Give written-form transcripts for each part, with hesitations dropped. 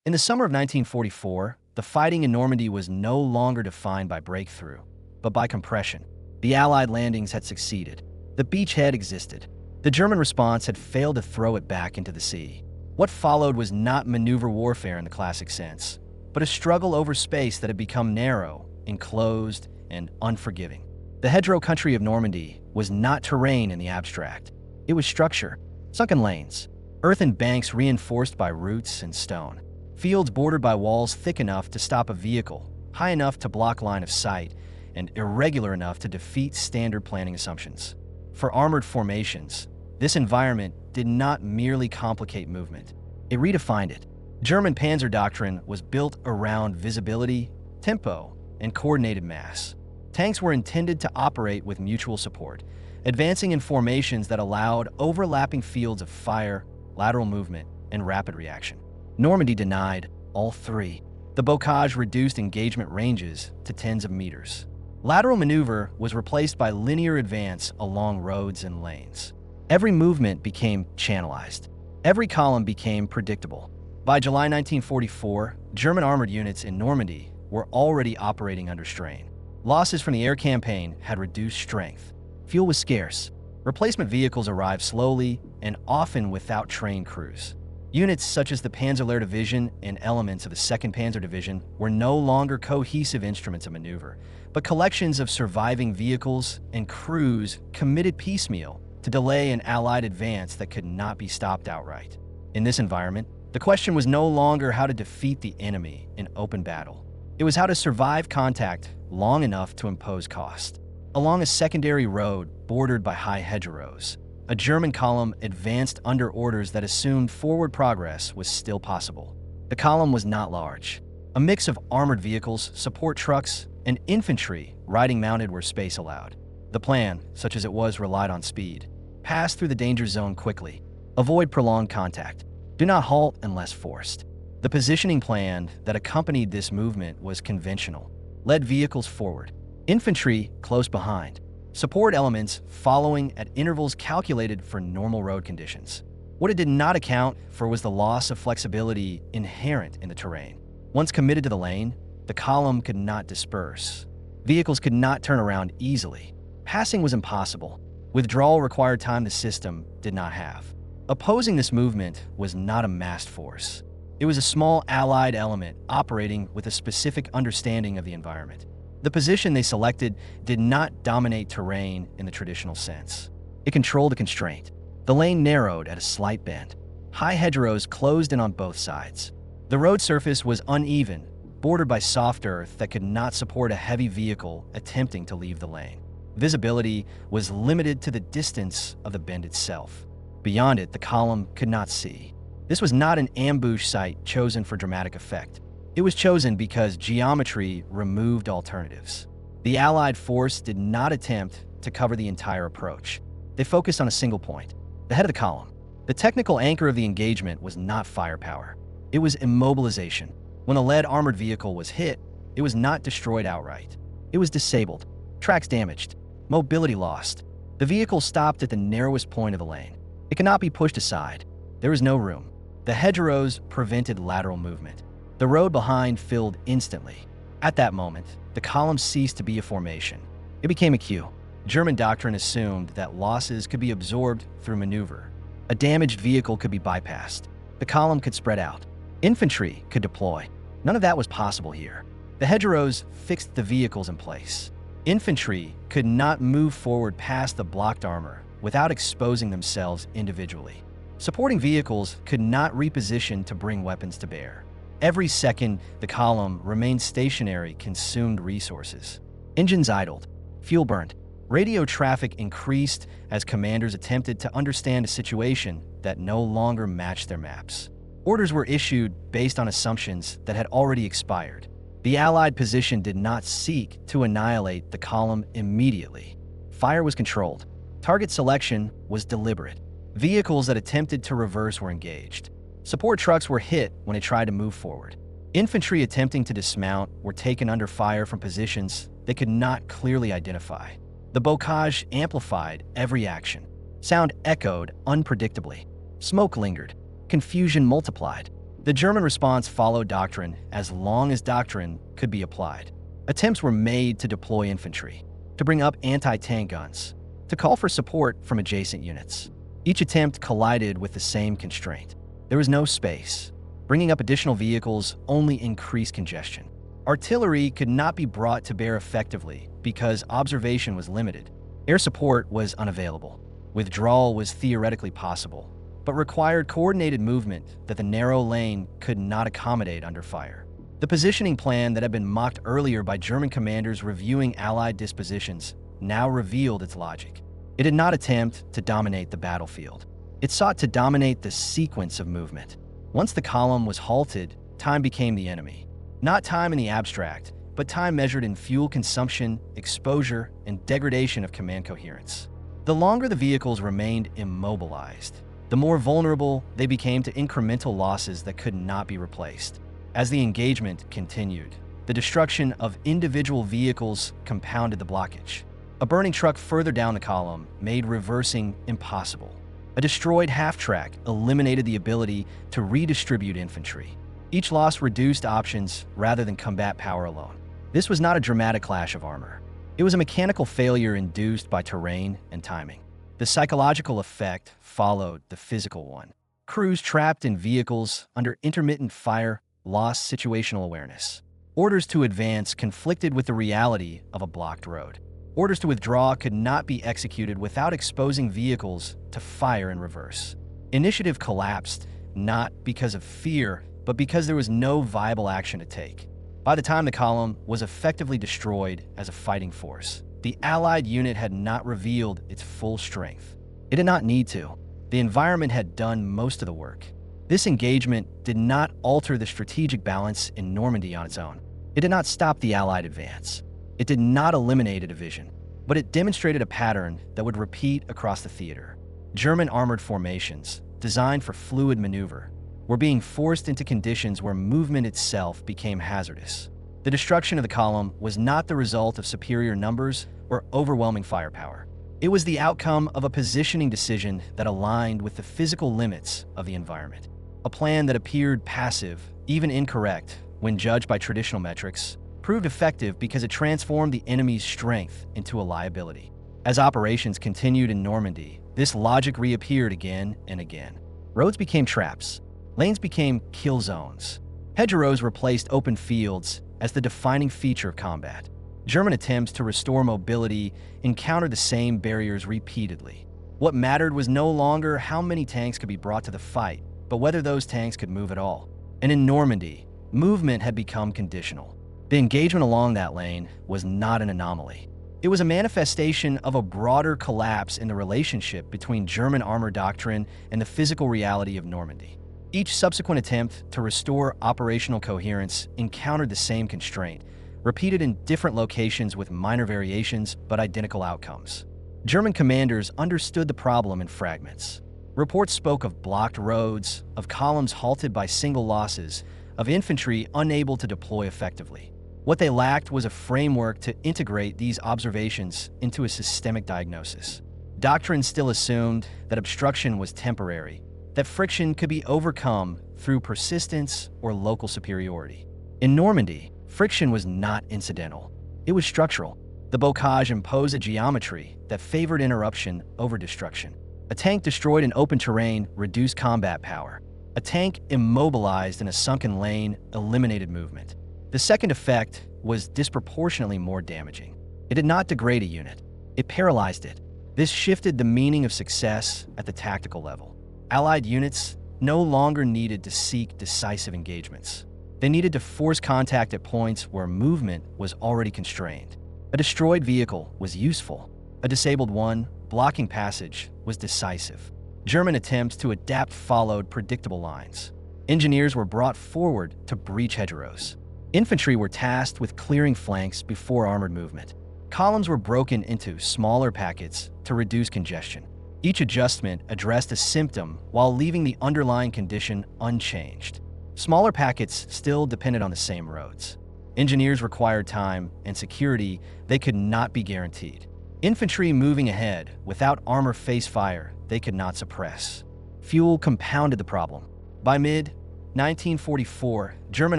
In the summer of 1944, the fighting in Normandy was no longer defined by breakthrough, but by compression. The Allied landings had succeeded. The beachhead existed. The German response had failed to throw it back into the sea. What followed was not maneuver warfare in the classic sense, but a struggle over space that had become narrow, enclosed, and unforgiving. The hedgerow country of Normandy was not terrain in the abstract. It was structure, sunken lanes, earthen banks reinforced by roots and stone, fields bordered by walls thick enough to stop a vehicle, high enough to block line of sight, and irregular enough to defeat standard planning assumptions. For armored formations, this environment did not merely complicate movement, it redefined it. German Panzer doctrine was built around visibility, tempo, and coordinated mass. Tanks were intended to operate with mutual support, advancing in formations that allowed overlapping fields of fire, lateral movement, and rapid reaction. Normandy denied all three. The bocage reduced engagement ranges to tens of meters. Lateral maneuver was replaced by linear advance along roads and lanes. Every movement became channelized. Every column became predictable. By July 1944, German armored units in Normandy were already operating under strain. Losses from the air campaign had reduced strength. Fuel was scarce. Replacement vehicles arrived slowly and often without trained crews. Units such as the Panzer Division and elements of the 2nd Panzer Division were no longer cohesive instruments of maneuver, but collections of surviving vehicles and crews committed piecemeal to delay an Allied advance that could not be stopped outright. In this environment, the question was no longer how to defeat the enemy in open battle. It was how to survive contact long enough to impose cost. Along a secondary road bordered by high hedgerows, a German column advanced under orders that assumed forward progress was still possible. The column was not large. A mix of armored vehicles, support trucks, and infantry riding mounted where space allowed. The plan, such as it was, relied on speed. Pass through the danger zone quickly. Avoid prolonged contact. Do not halt unless forced. The positioning plan that accompanied this movement was conventional. Led vehicles forward. Infantry close behind. Support elements following at intervals calculated for normal road conditions. What it did not account for was the loss of flexibility inherent in the terrain. Once committed to the lane, the column could not disperse. Vehicles could not turn around easily. Passing was impossible. Withdrawal required time the system did not have. Opposing this movement was not a massed force. It was a small Allied element operating with a specific understanding of the environment. The position they selected did not dominate terrain in the traditional sense. It controlled a constraint. The lane narrowed at a slight bend. High hedgerows closed in on both sides. The road surface was uneven, bordered by soft earth that could not support a heavy vehicle attempting to leave the lane. Visibility was limited to the distance of the bend itself. Beyond it, the column could not see. This was not an ambush site chosen for dramatic effect. It was chosen because geometry removed alternatives. The Allied force did not attempt to cover the entire approach. They focused on a single point, the head of the column. The technical anchor of the engagement was not firepower. It was immobilization. When a lead armored vehicle was hit, it was not destroyed outright. It was disabled, tracks damaged, mobility lost. The vehicle stopped at the narrowest point of the lane. It cannot be pushed aside. There was no room. The hedgerows prevented lateral movement. The road behind filled instantly. At that moment, the column ceased to be a formation. It became a queue. German doctrine assumed that losses could be absorbed through maneuver. A damaged vehicle could be bypassed. The column could spread out. Infantry could deploy. None of that was possible here. The hedgerows fixed the vehicles in place. Infantry could not move forward past the blocked armor without exposing themselves individually. Supporting vehicles could not reposition to bring weapons to bear. Every second the column remained stationary consumed resources. Engines idled, fuel burned. Radio traffic increased as commanders attempted to understand a situation that no longer matched their maps. Orders were issued based on assumptions that had already expired. The Allied position did not seek to annihilate the column immediately. Fire was controlled. Target selection was deliberate. Vehicles that attempted to reverse were engaged. Support trucks were hit when they tried to move forward. Infantry attempting to dismount were taken under fire from positions they could not clearly identify. The bocage amplified every action. Sound echoed unpredictably. Smoke lingered. Confusion multiplied. The German response followed doctrine as long as doctrine could be applied. Attempts were made to deploy infantry, to bring up anti-tank guns, to call for support from adjacent units. Each attempt collided with the same constraint. There was no space. Bringing up additional vehicles only increased congestion. Artillery could not be brought to bear effectively because observation was limited. Air support was unavailable. Withdrawal was theoretically possible, but required coordinated movement that the narrow lane could not accommodate under fire. The positioning plan that had been mocked earlier by German commanders reviewing Allied dispositions now revealed its logic. It did not attempt to dominate the battlefield. It sought to dominate the sequence of movement. Once the column was halted, time became the enemy. Not time in the abstract, but time measured in fuel consumption, exposure, and degradation of command coherence. The longer the vehicles remained immobilized, the more vulnerable they became to incremental losses that could not be replaced. As the engagement continued, the destruction of individual vehicles compounded the blockage. A burning truck further down the column made reversing impossible. A destroyed half-track eliminated the ability to redistribute infantry. Each loss reduced options rather than combat power alone. This was not a dramatic clash of armor. It was a mechanical failure induced by terrain and timing. The psychological effect followed the physical one. Crews trapped in vehicles under intermittent fire lost situational awareness. Orders to advance conflicted with the reality of a blocked road. Orders to withdraw could not be executed without exposing vehicles to fire in reverse. Initiative collapsed, not because of fear, but because there was no viable action to take. By the time the column was effectively destroyed as a fighting force, the Allied unit had not revealed its full strength. It did not need to. The environment had done most of the work. This engagement did not alter the strategic balance in Normandy on its own. It did not stop the Allied advance. It did not eliminate a division, but it demonstrated a pattern that would repeat across the theater. German armored formations, designed for fluid maneuver, were being forced into conditions where movement itself became hazardous. The destruction of the column was not the result of superior numbers or overwhelming firepower. It was the outcome of a positioning decision that aligned with the physical limits of the environment. A plan that appeared passive, even incorrect, when judged by traditional metrics, proved effective because it transformed the enemy's strength into a liability. As operations continued in Normandy, this logic reappeared again and again. Roads became traps. Lanes became kill zones. Hedgerows replaced open fields as the defining feature of combat. German attempts to restore mobility encountered the same barriers repeatedly. What mattered was no longer how many tanks could be brought to the fight, but whether those tanks could move at all. And in Normandy, movement had become conditional. The engagement along that lane was not an anomaly. It was a manifestation of a broader collapse in the relationship between German armor doctrine and the physical reality of Normandy. Each subsequent attempt to restore operational coherence encountered the same constraint, repeated in different locations with minor variations but identical outcomes. German commanders understood the problem in fragments. Reports spoke of blocked roads, of columns halted by single losses, of infantry unable to deploy effectively. What they lacked was a framework to integrate these observations into a systemic diagnosis. Doctrine still assumed that obstruction was temporary, that friction could be overcome through persistence or local superiority. In Normandy, friction was not incidental. It was structural. The bocage imposed a geometry that favored interruption over destruction. A tank destroyed in open terrain reduced combat power. A tank immobilized in a sunken lane eliminated movement. The second effect was disproportionately more damaging. It did not degrade a unit. It paralyzed it. This shifted the meaning of success at the tactical level. Allied units no longer needed to seek decisive engagements. They needed to force contact at points where movement was already constrained. A destroyed vehicle was useful. A disabled one, blocking passage, was decisive. German attempts to adapt followed predictable lines. Engineers were brought forward to breach hedgerows. Infantry were tasked with clearing flanks before armored movement. Columns were broken into smaller packets to reduce congestion. Each adjustment addressed a symptom while leaving the underlying condition unchanged. Smaller packets still depended on the same roads. Engineers required time and security they could not be guaranteed. Infantry moving ahead without armor face fire they could not suppress. Fuel compounded the problem. By mid, 1944, German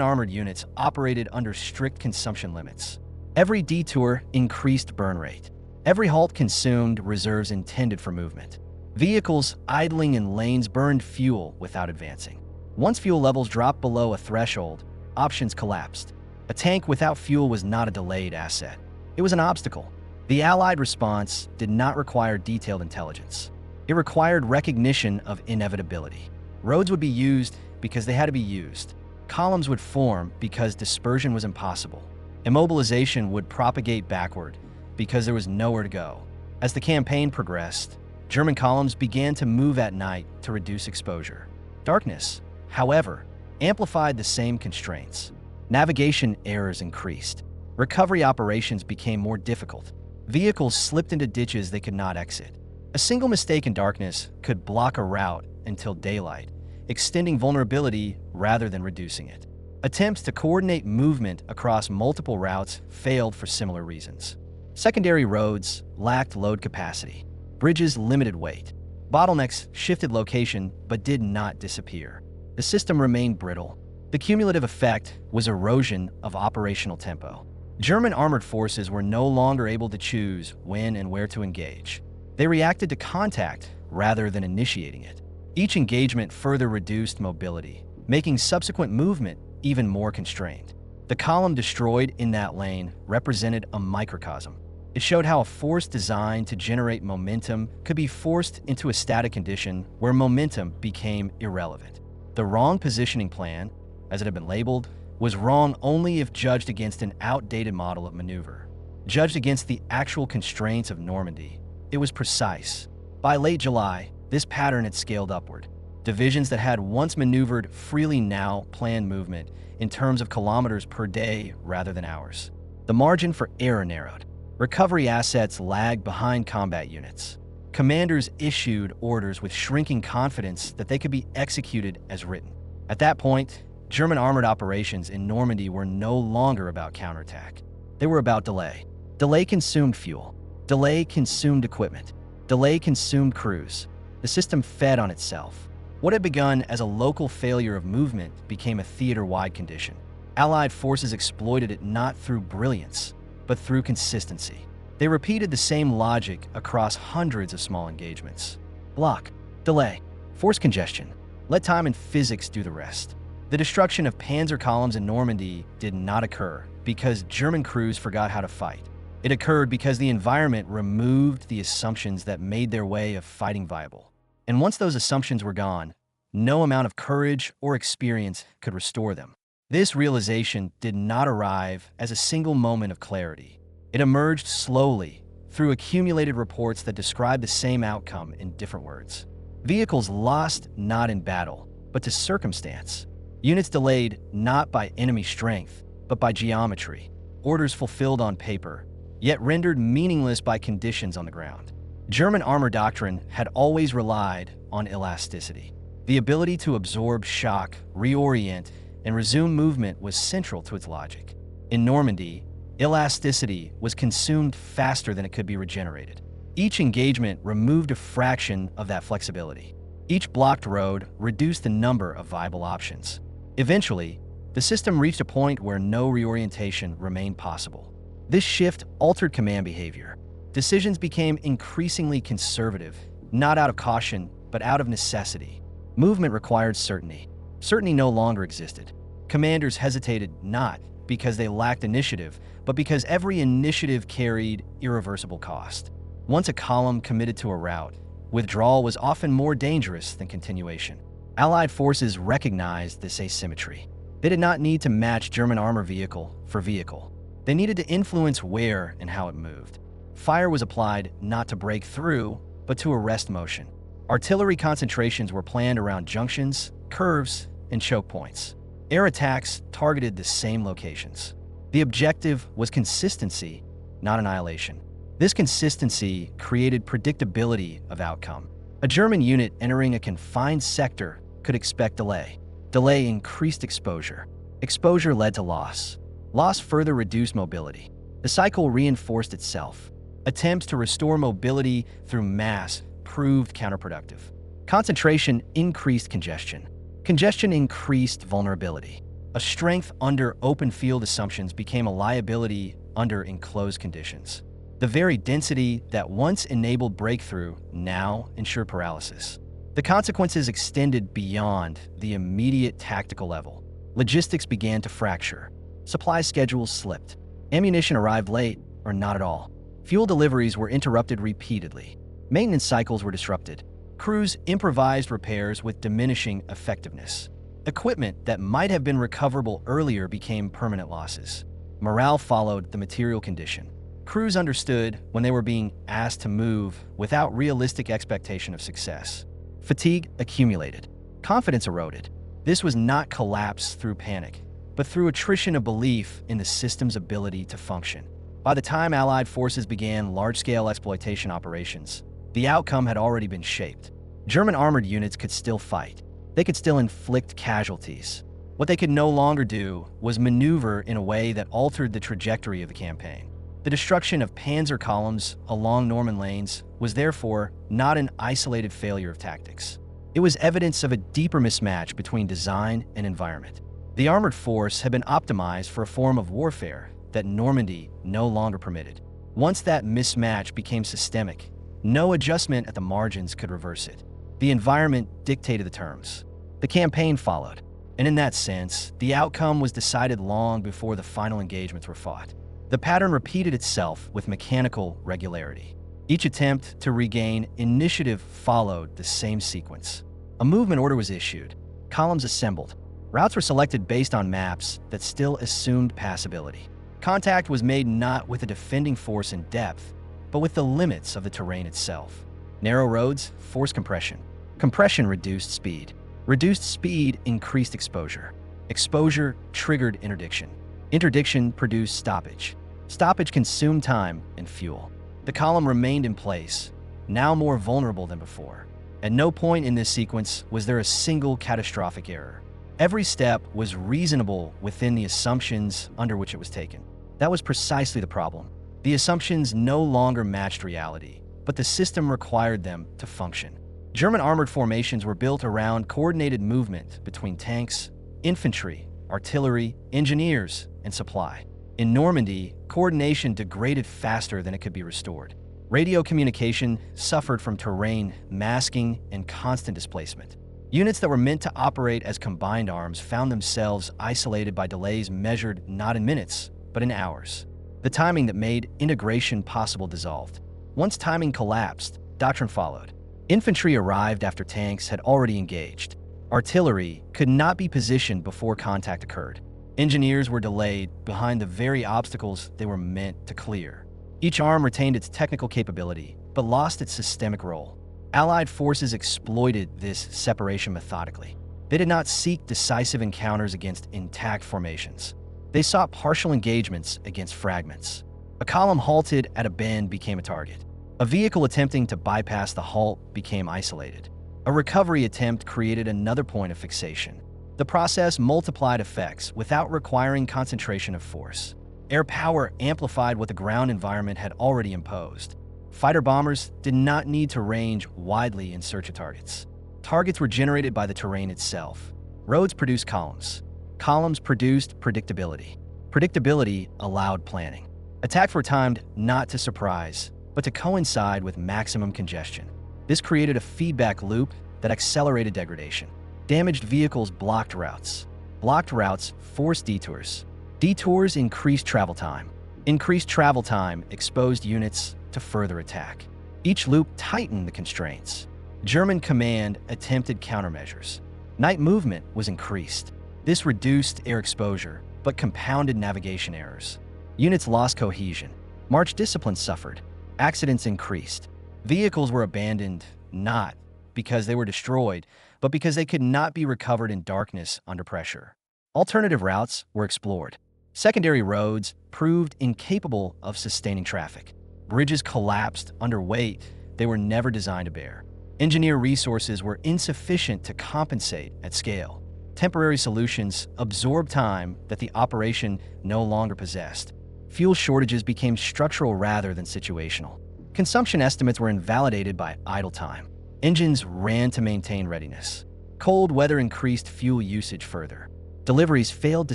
armored units operated under strict consumption limits. Every detour increased burn rate. Every halt consumed reserves intended for movement. Vehicles idling in lanes burned fuel without advancing. Once fuel levels dropped below a threshold, options collapsed. A tank without fuel was not a delayed asset. It was an obstacle. The Allied response did not require detailed intelligence. It required recognition of inevitability. Roads would be used because they had to be used. Columns would form because dispersion was impossible. Immobilization would propagate backward because there was nowhere to go. As the campaign progressed, German columns began to move at night to reduce exposure. Darkness, however, amplified the same constraints. Navigation errors increased. Recovery operations became more difficult. Vehicles slipped into ditches they could not exit. A single mistake in darkness could block a route until daylight, extending vulnerability rather than reducing it. Attempts to coordinate movement across multiple routes failed for similar reasons. Secondary roads lacked load capacity. Bridges limited weight. Bottlenecks shifted location but did not disappear. The system remained brittle. The cumulative effect was erosion of operational tempo. German armored forces were no longer able to choose when and where to engage. They reacted to contact rather than initiating it. Each engagement further reduced mobility, making subsequent movement even more constrained. The column destroyed in that lane represented a microcosm. It showed how a force designed to generate momentum could be forced into a static condition where momentum became irrelevant. The wrong positioning plan, as it had been labeled, was wrong only if judged against an outdated model of maneuver. Judged against the actual constraints of Normandy, it was precise. By late July, this pattern had scaled upward. Divisions that had once maneuvered freely now planned movement in terms of kilometers per day rather than hours. The margin for error narrowed. Recovery assets lagged behind combat units. Commanders issued orders with shrinking confidence that they could be executed as written. At that point, German armored operations in Normandy were no longer about counterattack. They were about delay. Delay consumed fuel. Delay consumed equipment. Delay consumed crews. The system fed on itself. What had begun as a local failure of movement became a theater-wide condition. Allied forces exploited it not through brilliance, but through consistency. They repeated the same logic across hundreds of small engagements. Block, delay, force congestion. Let time and physics do the rest. The destruction of Panzer columns in Normandy did not occur because German crews forgot how to fight. It occurred because the environment removed the assumptions that made their way of fighting viable. And once those assumptions were gone, no amount of courage or experience could restore them. This realization did not arrive as a single moment of clarity. It emerged slowly through accumulated reports that described the same outcome in different words. Vehicles lost not in battle, but to circumstance. Units delayed not by enemy strength, but by geometry. Orders fulfilled on paper, yet rendered meaningless by conditions on the ground. German armor doctrine had always relied on elasticity. The ability to absorb shock, reorient, and resume movement was central to its logic. In Normandy, elasticity was consumed faster than it could be regenerated. Each engagement removed a fraction of that flexibility. Each blocked road reduced the number of viable options. Eventually, the system reached a point where no reorientation remained possible. This shift altered command behavior. Decisions became increasingly conservative, not out of caution, but out of necessity. Movement required certainty. Certainty no longer existed. Commanders hesitated not because they lacked initiative, but because every initiative carried irreversible cost. Once a column committed to a route, withdrawal was often more dangerous than continuation. Allied forces recognized this asymmetry. They did not need to match German armor vehicle for vehicle. They needed to influence where and how it moved. Fire was applied not to break through, but to arrest motion. Artillery concentrations were planned around junctions, curves, and choke points. Air attacks targeted the same locations. The objective was consistency, not annihilation. This consistency created predictability of outcome. A German unit entering a confined sector could expect delay. Delay increased exposure. Exposure led to loss. Loss further reduced mobility. The cycle reinforced itself. Attempts to restore mobility through mass proved counterproductive. Concentration increased congestion. Congestion increased vulnerability. A strength under open field assumptions became a liability under enclosed conditions. The very density that once enabled breakthrough now ensured paralysis. The consequences extended beyond the immediate tactical level. Logistics began to fracture. Supply schedules slipped. Ammunition arrived late or not at all. Fuel deliveries were interrupted repeatedly. Maintenance cycles were disrupted. Crews improvised repairs with diminishing effectiveness. Equipment that might have been recoverable earlier became permanent losses. Morale followed the material condition. Crews understood when they were being asked to move without realistic expectation of success. Fatigue accumulated. Confidence eroded. This was not collapse through panic, but through attrition of belief in the system's ability to function. By the time Allied forces began large-scale exploitation operations, the outcome had already been shaped. German armored units could still fight. They could still inflict casualties. What they could no longer do was maneuver in a way that altered the trajectory of the campaign. The destruction of Panzer columns along Norman lanes was therefore not an isolated failure of tactics. It was evidence of a deeper mismatch between design and environment. The armored force had been optimized for a form of warfare that Normandy no longer permitted. Once that mismatch became systemic, no adjustment at the margins could reverse it. The environment dictated the terms. The campaign followed, and in that sense, the outcome was decided long before the final engagements were fought. The pattern repeated itself with mechanical regularity. Each attempt to regain initiative followed the same sequence. A movement order was issued, columns assembled, routes were selected based on maps that still assumed passability. Contact was made not with a defending force in depth, but with the limits of the terrain itself. Narrow roads forced compression. Compression reduced speed. Reduced speed increased exposure. Exposure triggered interdiction. Interdiction produced stoppage. Stoppage consumed time and fuel. The column remained in place, now more vulnerable than before. At no point in this sequence was there a single catastrophic error. Every step was reasonable within the assumptions under which it was taken. That was precisely the problem. The assumptions no longer matched reality, but the system required them to function. German armored formations were built around coordinated movement between tanks, infantry, artillery, engineers, and supply. In Normandy, coordination degraded faster than it could be restored. Radio communication suffered from terrain masking and constant displacement. Units that were meant to operate as combined arms found themselves isolated by delays measured not in minutes, but in hours. The timing that made integration possible dissolved. Once timing collapsed, doctrine followed. Infantry arrived after tanks had already engaged. Artillery could not be positioned before contact occurred. Engineers were delayed behind the very obstacles they were meant to clear. Each arm retained its technical capability, but lost its systemic role. Allied forces exploited this separation methodically. They did not seek decisive encounters against intact formations. They sought partial engagements against fragments. A column halted at a bend became a target. A vehicle attempting to bypass the halt became isolated. A recovery attempt created another point of fixation. The process multiplied effects without requiring concentration of force. Air power amplified what the ground environment had already imposed. Fighter-bombers did not need to range widely in search of targets. Targets were generated by the terrain itself. Roads produced columns. Columns produced predictability. Predictability allowed planning. Attacks were timed not to surprise, but to coincide with maximum congestion. This created a feedback loop that accelerated degradation. Damaged vehicles blocked routes. Blocked routes forced detours. Detours increased travel time. Increased travel time exposed units to further attack. Each loop tightened the constraints. German command attempted countermeasures. Night movement was increased. This reduced air exposure, but compounded navigation errors. Units lost cohesion. March discipline suffered. Accidents increased. Vehicles were abandoned, not because they were destroyed, but because they could not be recovered in darkness under pressure. Alternative routes were explored. Secondary roads proved incapable of sustaining traffic. Bridges collapsed under weight they were never designed to bear. Engineer resources were insufficient to compensate at scale. Temporary solutions absorbed time that the operation no longer possessed. Fuel shortages became structural rather than situational. Consumption estimates were invalidated by idle time. Engines ran to maintain readiness. Cold weather increased fuel usage further. Deliveries failed to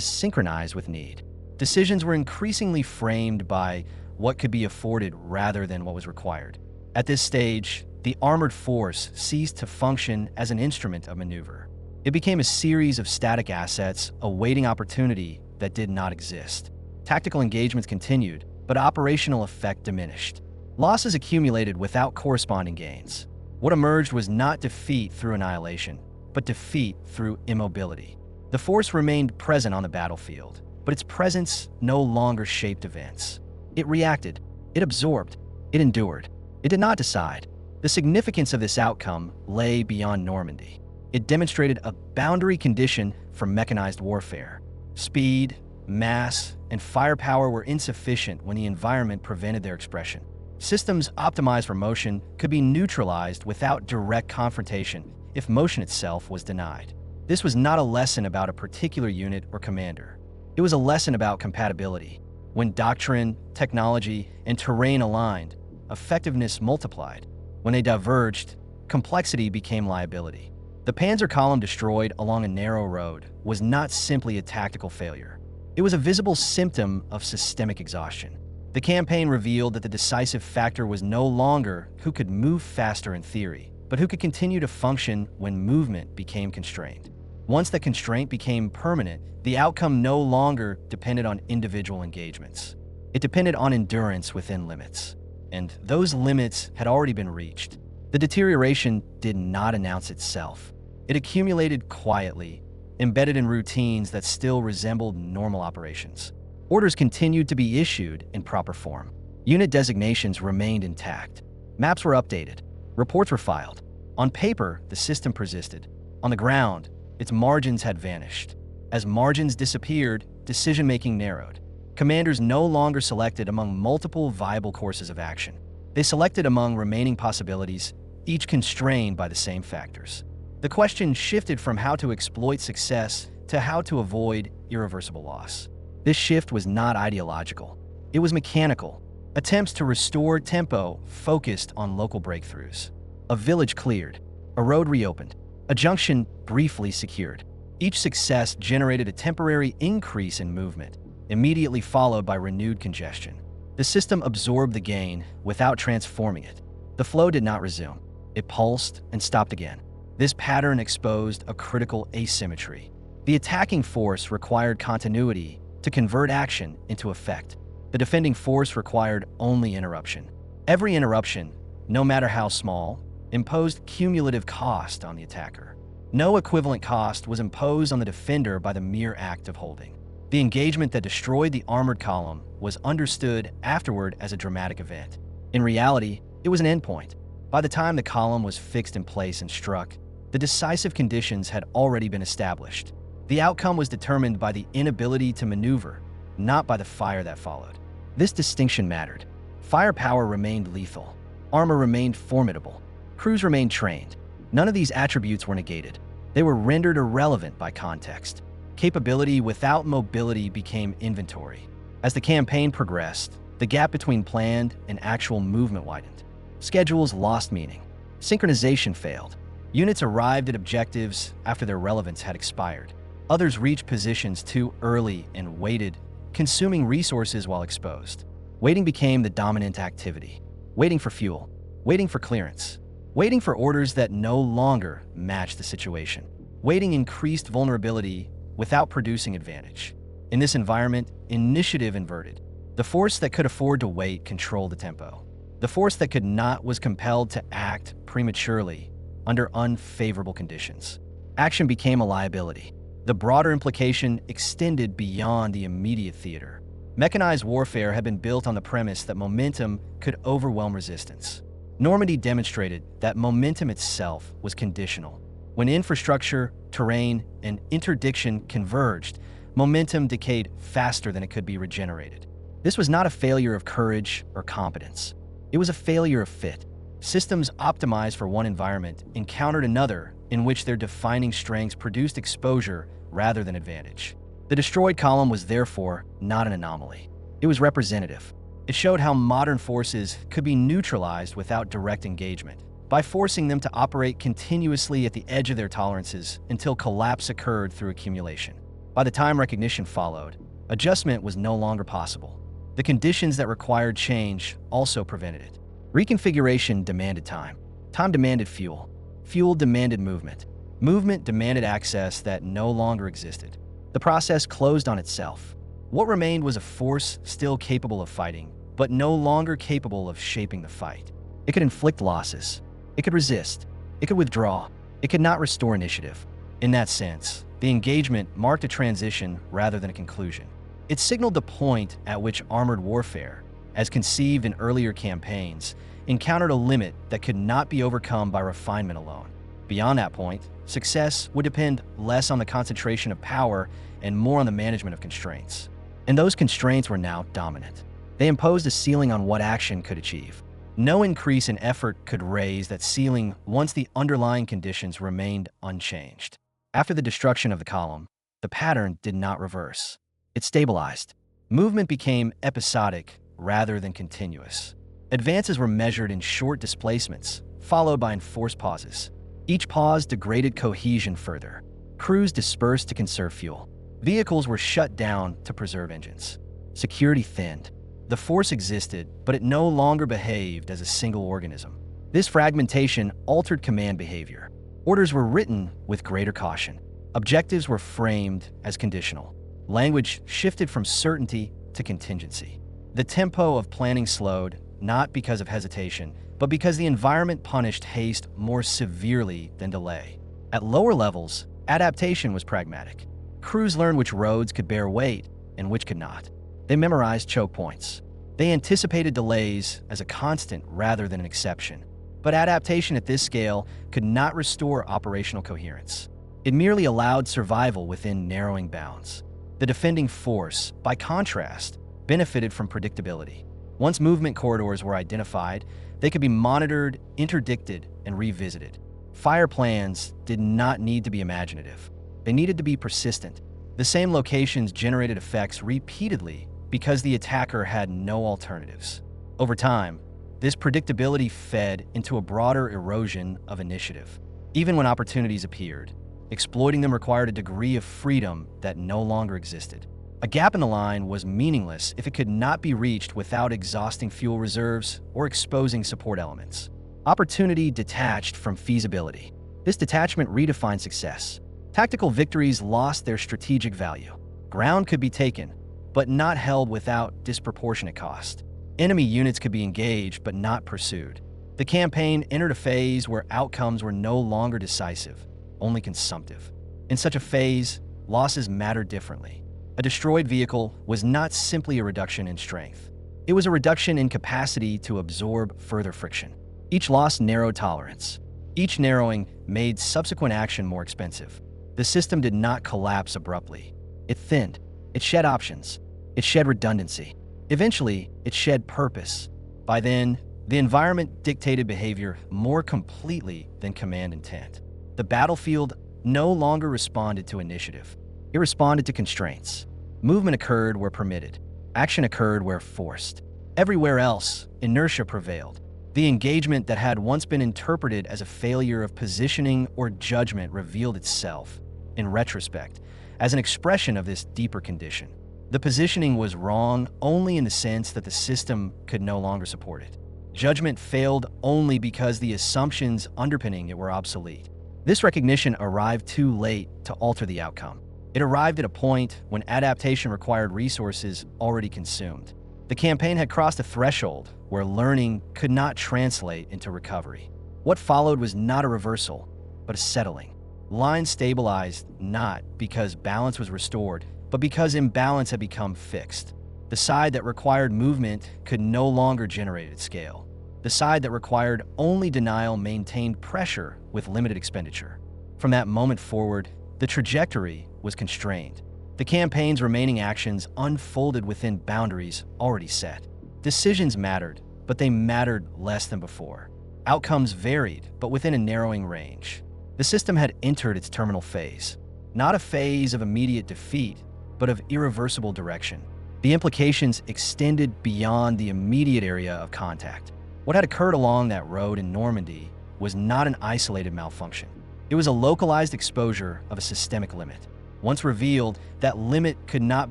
synchronize with need. Decisions were increasingly framed by what could be afforded rather than what was required. At this stage, the armored force ceased to function as an instrument of maneuver. It became a series of static assets awaiting opportunity that did not exist. Tactical engagements continued, but operational effect diminished. Losses accumulated without corresponding gains. What emerged was not defeat through annihilation, but defeat through immobility. The force remained present on the battlefield, but its presence no longer shaped events. It reacted, it absorbed, it endured. It did not decide. The significance of this outcome lay beyond Normandy. It demonstrated a boundary condition for mechanized warfare. Speed, mass, and firepower were insufficient when the environment prevented their expression. Systems optimized for motion could be neutralized without direct confrontation if motion itself was denied. This was not a lesson about a particular unit or commander. It was a lesson about compatibility. When doctrine, technology, and terrain aligned, effectiveness multiplied. When they diverged, complexity became liability. The Panzer column destroyed along a narrow road was not simply a tactical failure. It was a visible symptom of systemic exhaustion. The campaign revealed that the decisive factor was no longer who could move faster in theory, but who could continue to function when movement became constrained. Once the constraint became permanent, the outcome no longer depended on individual engagements. It depended on endurance within limits. And those limits had already been reached. The deterioration did not announce itself. It accumulated quietly, embedded in routines that still resembled normal operations. Orders continued to be issued in proper form. Unit designations remained intact. Maps were updated. Reports were filed. On paper, the system persisted. On the ground, its margins had vanished. As margins disappeared, decision-making narrowed. Commanders no longer selected among multiple viable courses of action. They selected among remaining possibilities, each constrained by the same factors. The question shifted from how to exploit success to how to avoid irreversible loss. This shift was not ideological. It was mechanical. Attempts to restore tempo focused on local breakthroughs. A village cleared. A road reopened. A junction briefly secured. Each success generated a temporary increase in movement, immediately followed by renewed congestion. The system absorbed the gain without transforming it. The flow did not resume. It pulsed and stopped again. This pattern exposed a critical asymmetry. The attacking force required continuity to convert action into effect. The defending force required only interruption. Every interruption, no matter how small, imposed cumulative cost on the attacker. No equivalent cost was imposed on the defender by the mere act of holding. The engagement that destroyed the armored column was understood afterward as a dramatic event. In reality, it was an endpoint. By the time the column was fixed in place and struck, the decisive conditions had already been established. The outcome was determined by the inability to maneuver, not by the fire that followed. This distinction mattered. Firepower remained lethal. Armor remained formidable. Crews remained trained. None of these attributes were negated. They were rendered irrelevant by context. Capability without mobility became inventory. As the campaign progressed, the gap between planned and actual movement widened. Schedules lost meaning. Synchronization failed. Units arrived at objectives after their relevance had expired. Others reached positions too early and waited, consuming resources while exposed. Waiting became the dominant activity. Waiting for fuel. Waiting for clearance. Waiting for orders that no longer matched the situation. Waiting increased vulnerability without producing advantage. In this environment, initiative inverted. The force that could afford to wait controlled the tempo. The force that could not was compelled to act prematurely under unfavorable conditions. Action became a liability. The broader implication extended beyond the immediate theater. Mechanized warfare had been built on the premise that momentum could overwhelm resistance. Normandy demonstrated that momentum itself was conditional. When infrastructure, terrain, and interdiction converged, momentum decayed faster than it could be regenerated. This was not a failure of courage or competence. It was a failure of fit. Systems optimized for one environment encountered another in which their defining strengths produced exposure rather than advantage. The destroyed column was therefore not an anomaly. It was representative. It showed how modern forces could be neutralized without direct engagement, by forcing them to operate continuously at the edge of their tolerances until collapse occurred through accumulation. By the time recognition followed, adjustment was no longer possible. The conditions that required change also prevented it. Reconfiguration demanded time. Time demanded fuel. Fuel demanded movement. Movement demanded access that no longer existed. The process closed on itself. What remained was a force still capable of fighting, but no longer capable of shaping the fight. It could inflict losses. It could resist. It could withdraw. It could not restore initiative. In that sense, the engagement marked a transition rather than a conclusion. It signaled the point at which armored warfare, as conceived in earlier campaigns, encountered a limit that could not be overcome by refinement alone. Beyond that point, success would depend less on the concentration of power and more on the management of constraints. And those constraints were now dominant. They imposed a ceiling on what action could achieve. No increase in effort could raise that ceiling once the underlying conditions remained unchanged. After the destruction of the column, the pattern did not reverse. It stabilized. Movement became episodic rather than continuous. Advances were measured in short displacements, followed by enforced pauses. Each pause degraded cohesion further. Crews dispersed to conserve fuel. Vehicles were shut down to preserve engines. Security thinned. The force existed, but it no longer behaved as a single organism. This fragmentation altered command behavior. Orders were written with greater caution. Objectives were framed as conditional. Language shifted from certainty to contingency. The tempo of planning slowed, not because of hesitation, but because the environment punished haste more severely than delay. At lower levels, adaptation was pragmatic. Crews learned which roads could bear weight and which could not. They memorized choke points. They anticipated delays as a constant rather than an exception. But adaptation at this scale could not restore operational coherence. It merely allowed survival within narrowing bounds. The defending force, by contrast, benefited from predictability. Once movement corridors were identified, they could be monitored, interdicted, and revisited. Fire plans did not need to be imaginative. They needed to be persistent. The same locations generated effects repeatedly because the attacker had no alternatives. Over time, this predictability fed into a broader erosion of initiative. Even when opportunities appeared, exploiting them required a degree of freedom that no longer existed. A gap in the line was meaningless if it could not be reached without exhausting fuel reserves or exposing support elements. Opportunity detached from feasibility. This detachment redefined success. Tactical victories lost their strategic value. Ground could be taken, but not held without disproportionate cost. Enemy units could be engaged, but not pursued. The campaign entered a phase where outcomes were no longer decisive, only consumptive. In such a phase, losses mattered differently. A destroyed vehicle was not simply a reduction in strength. It was a reduction in capacity to absorb further friction. Each loss narrowed tolerance. Each narrowing made subsequent action more expensive. The system did not collapse abruptly. It thinned. It shed options. It shed redundancy. Eventually, it shed purpose. By then, the environment dictated behavior more completely than command intent. The battlefield no longer responded to initiative. It responded to constraints. Movement occurred where permitted. Action occurred where forced. Everywhere else, inertia prevailed. The engagement that had once been interpreted as a failure of positioning or judgment revealed itself, in retrospect, as an expression of this deeper condition. The positioning was wrong only in the sense that the system could no longer support it. Judgment failed only because the assumptions underpinning it were obsolete. This recognition arrived too late to alter the outcome. It arrived at a point when adaptation required resources already consumed. The campaign had crossed a threshold where learning could not translate into recovery. What followed was not a reversal, but a settling. Lines stabilized not because balance was restored, but because imbalance had become fixed. The side that required movement could no longer generate at scale. The side that required only denial maintained pressure with limited expenditure. From that moment forward, the trajectory was constrained. The campaign's remaining actions unfolded within boundaries already set. Decisions mattered, but they mattered less than before. Outcomes varied, but within a narrowing range. The system had entered its terminal phase, not a phase of immediate defeat, but of irreversible direction. The implications extended beyond the immediate area of contact. What had occurred along that road in Normandy was not an isolated malfunction. It was a localized exposure of a systemic limit. Once revealed, that limit could not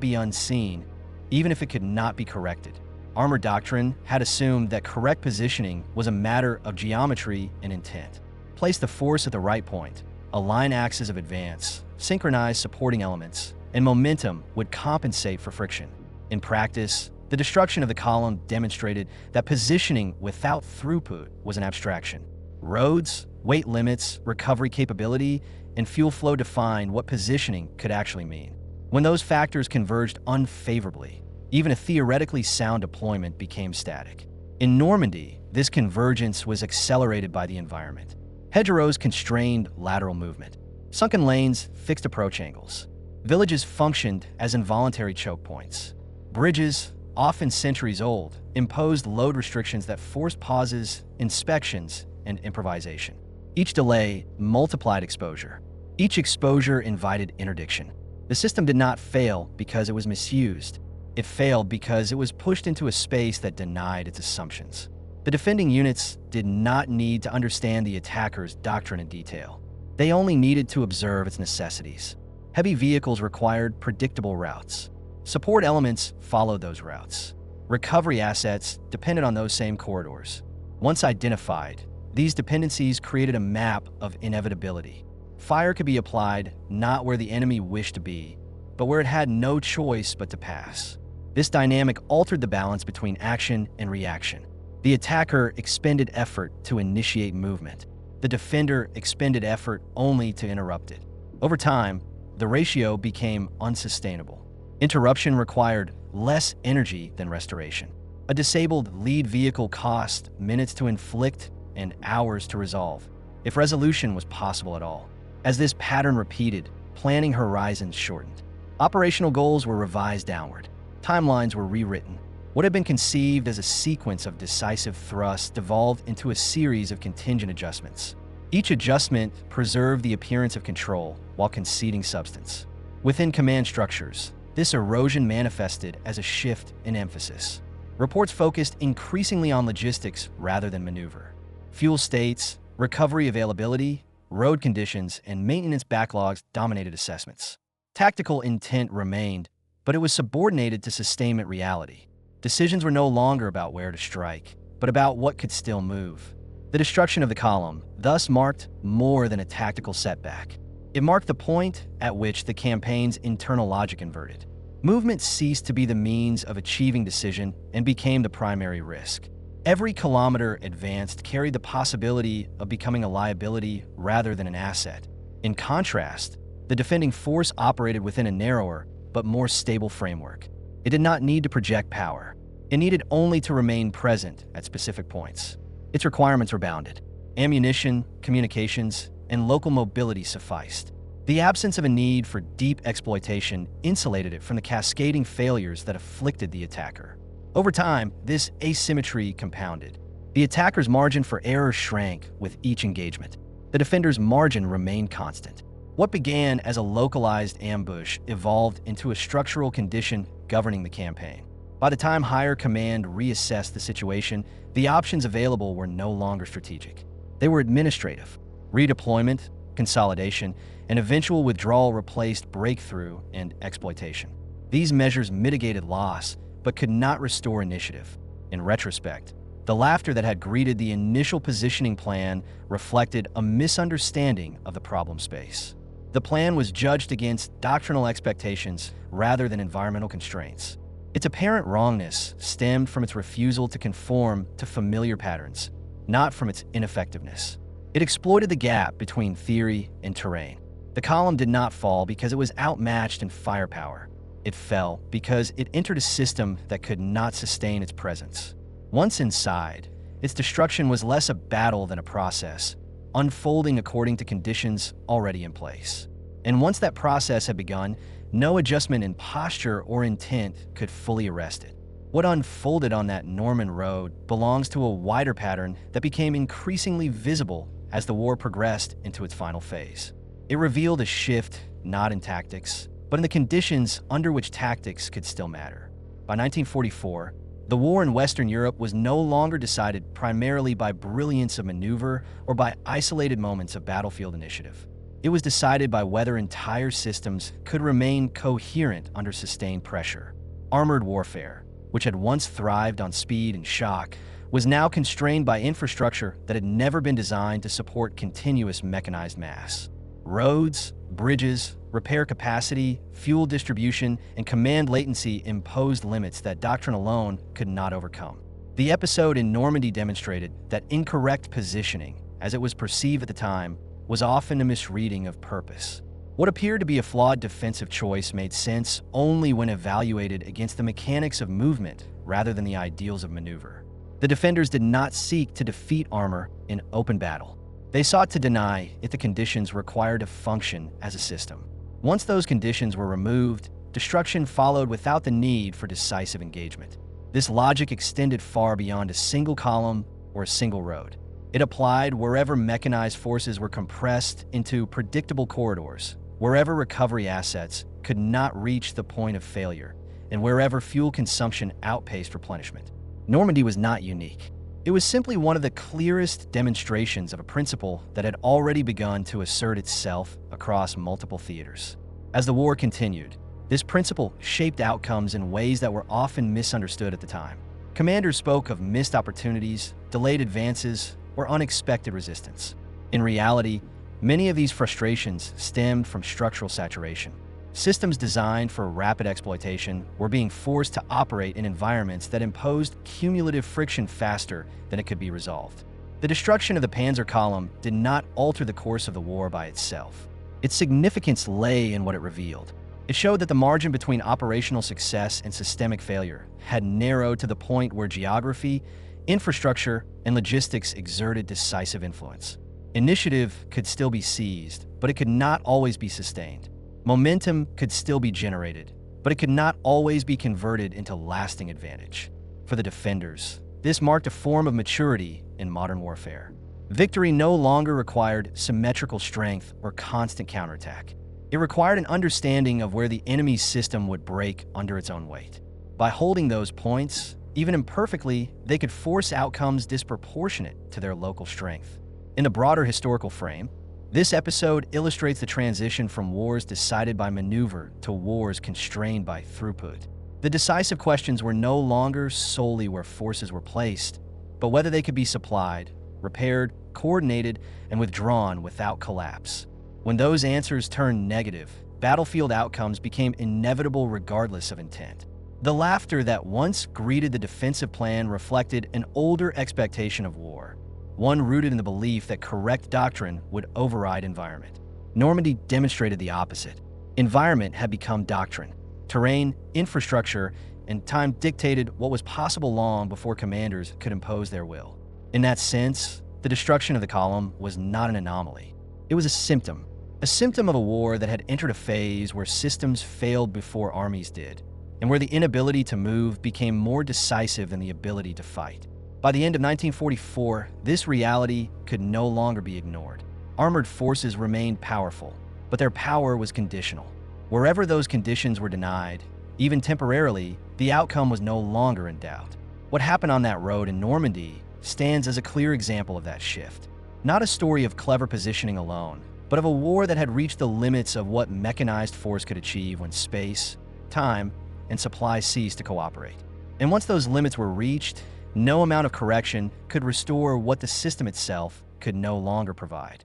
be unseen, even if it could not be corrected. Armor doctrine had assumed that correct positioning was a matter of geometry and intent. Place the force at the right point, align axes of advance, synchronize supporting elements, and momentum would compensate for friction. In practice, the destruction of the column demonstrated that positioning without throughput was an abstraction. Roads, weight limits, recovery capability, and fuel flow defined what positioning could actually mean. When those factors converged unfavorably, even a theoretically sound deployment became static. In Normandy, this convergence was accelerated by the environment. Hedgerows constrained lateral movement. Sunken lanes fixed approach angles. Villages functioned as involuntary choke points. Bridges, often centuries old, imposed load restrictions that forced pauses, inspections, and improvisation. Each delay multiplied exposure. Each exposure invited interdiction. The system did not fail because it was misused. It failed because it was pushed into a space that denied its assumptions. The defending units did not need to understand the attacker's doctrine in detail. They only needed to observe its necessities. Heavy vehicles required predictable routes. Support elements followed those routes. Recovery assets depended on those same corridors. Once identified, these dependencies created a map of inevitability. Fire could be applied not where the enemy wished to be, but where it had no choice but to pass. This dynamic altered the balance between action and reaction. The attacker expended effort to initiate movement. The defender expended effort only to interrupt it. Over time, the ratio became unsustainable. Interruption required less energy than restoration. A disabled lead vehicle cost minutes to inflict and hours to resolve, if resolution was possible at all. As this pattern repeated, planning horizons shortened. Operational goals were revised downward. Timelines were rewritten. What had been conceived as a sequence of decisive thrusts devolved into a series of contingent adjustments. Each adjustment preserved the appearance of control while conceding substance. Within command structures, this erosion manifested as a shift in emphasis. Reports focused increasingly on logistics rather than maneuver. Fuel states, recovery availability, road conditions, and maintenance backlogs dominated assessments. Tactical intent remained, but it was subordinated to sustainment reality. Decisions were no longer about where to strike, but about what could still move. The destruction of the column thus marked more than a tactical setback. It marked the point at which the campaign's internal logic inverted. Movement ceased to be the means of achieving decision and became the primary risk. Every kilometer advanced carried the possibility of becoming a liability rather than an asset. In contrast, the defending force operated within a narrower but more stable framework. It did not need to project power. It needed only to remain present at specific points. Its requirements were bounded. Ammunition, communications, and local mobility sufficed. The absence of a need for deep exploitation insulated it from the cascading failures that afflicted the attacker. Over time, this asymmetry compounded. The attacker's margin for error shrank with each engagement. The defender's margin remained constant. What began as a localized ambush evolved into a structural condition governing the campaign. By the time higher command reassessed the situation, the options available were no longer strategic. They were administrative. Redeployment, consolidation, and eventual withdrawal replaced breakthrough and exploitation. These measures mitigated loss, but could not restore initiative. In retrospect, the laughter that had greeted the initial positioning plan reflected a misunderstanding of the problem space. The plan was judged against doctrinal expectations rather than environmental constraints. Its apparent wrongness stemmed from its refusal to conform to familiar patterns, not from its ineffectiveness. It exploited the gap between theory and terrain. The column did not fall because it was outmatched in firepower. It fell because it entered a system that could not sustain its presence. Once inside, its destruction was less a battle than a process, unfolding according to conditions already in place. And once that process had begun, no adjustment in posture or intent could fully arrest it. What unfolded on that Norman road belongs to a wider pattern that became increasingly visible as the war progressed into its final phase. It revealed a shift not in tactics, but in the conditions under which tactics could still matter. By 1944, The war in Western Europe was no longer decided primarily by brilliance of maneuver or by isolated moments of battlefield initiative. It was decided by whether entire systems could remain coherent under sustained pressure. Armored warfare, which had once thrived on speed and shock, was now constrained by infrastructure that had never been designed to support continuous mechanized mass. Roads, bridges, repair capacity, fuel distribution, and command latency imposed limits that doctrine alone could not overcome. The episode in Normandy demonstrated that incorrect positioning, as it was perceived at the time, was often a misreading of purpose. What appeared to be a flawed defensive choice made sense only when evaluated against the mechanics of movement rather than the ideals of maneuver. The defenders did not seek to defeat armor in open battle. They sought to deny it the conditions required to function as a system. Once those conditions were removed, destruction followed without the need for decisive engagement. This logic extended far beyond a single column or a single road. It applied wherever mechanized forces were compressed into predictable corridors, wherever recovery assets could not reach the point of failure, and wherever fuel consumption outpaced replenishment. Normandy was not unique. It was simply one of the clearest demonstrations of a principle that had already begun to assert itself across multiple theaters. As the war continued, this principle shaped outcomes in ways that were often misunderstood at the time. Commanders spoke of missed opportunities, delayed advances, or unexpected resistance. In reality, many of these frustrations stemmed from structural saturation. Systems designed for rapid exploitation were being forced to operate in environments that imposed cumulative friction faster than it could be resolved. The destruction of the Panzer column did not alter the course of the war by itself. Its significance lay in what it revealed. It showed that the margin between operational success and systemic failure had narrowed to the point where geography, infrastructure, and logistics exerted decisive influence. Initiative could still be seized, but it could not always be sustained. Momentum could still be generated, but it could not always be converted into lasting advantage. For the defenders, this marked a form of maturity in modern warfare. Victory no longer required symmetrical strength or constant counterattack. It required an understanding of where the enemy's system would break under its own weight. By holding those points, even imperfectly, they could force outcomes disproportionate to their local strength. In a broader historical frame, this episode illustrates the transition from wars decided by maneuver to wars constrained by throughput. The decisive questions were no longer solely where forces were placed, but whether they could be supplied, repaired, coordinated, and withdrawn without collapse. When those answers turned negative, battlefield outcomes became inevitable regardless of intent. The laughter that once greeted the defensive plan reflected an older expectation of war, one rooted in the belief that correct doctrine would override environment. Normandy demonstrated the opposite. Environment had become doctrine. Terrain, infrastructure, and time dictated what was possible long before commanders could impose their will. In that sense, the destruction of the column was not an anomaly. It was a symptom of a war that had entered a phase where systems failed before armies did, and where the inability to move became more decisive than the ability to fight. By the end of 1944, this reality could no longer be ignored. Armored forces remained powerful, but their power was conditional. Wherever those conditions were denied, even temporarily, the outcome was no longer in doubt. What happened on that road in Normandy stands as a clear example of that shift. Not a story of clever positioning alone, but of a war that had reached the limits of what mechanized force could achieve when space, time, and supply ceased to cooperate. And once those limits were reached, no amount of correction could restore what the system itself could no longer provide.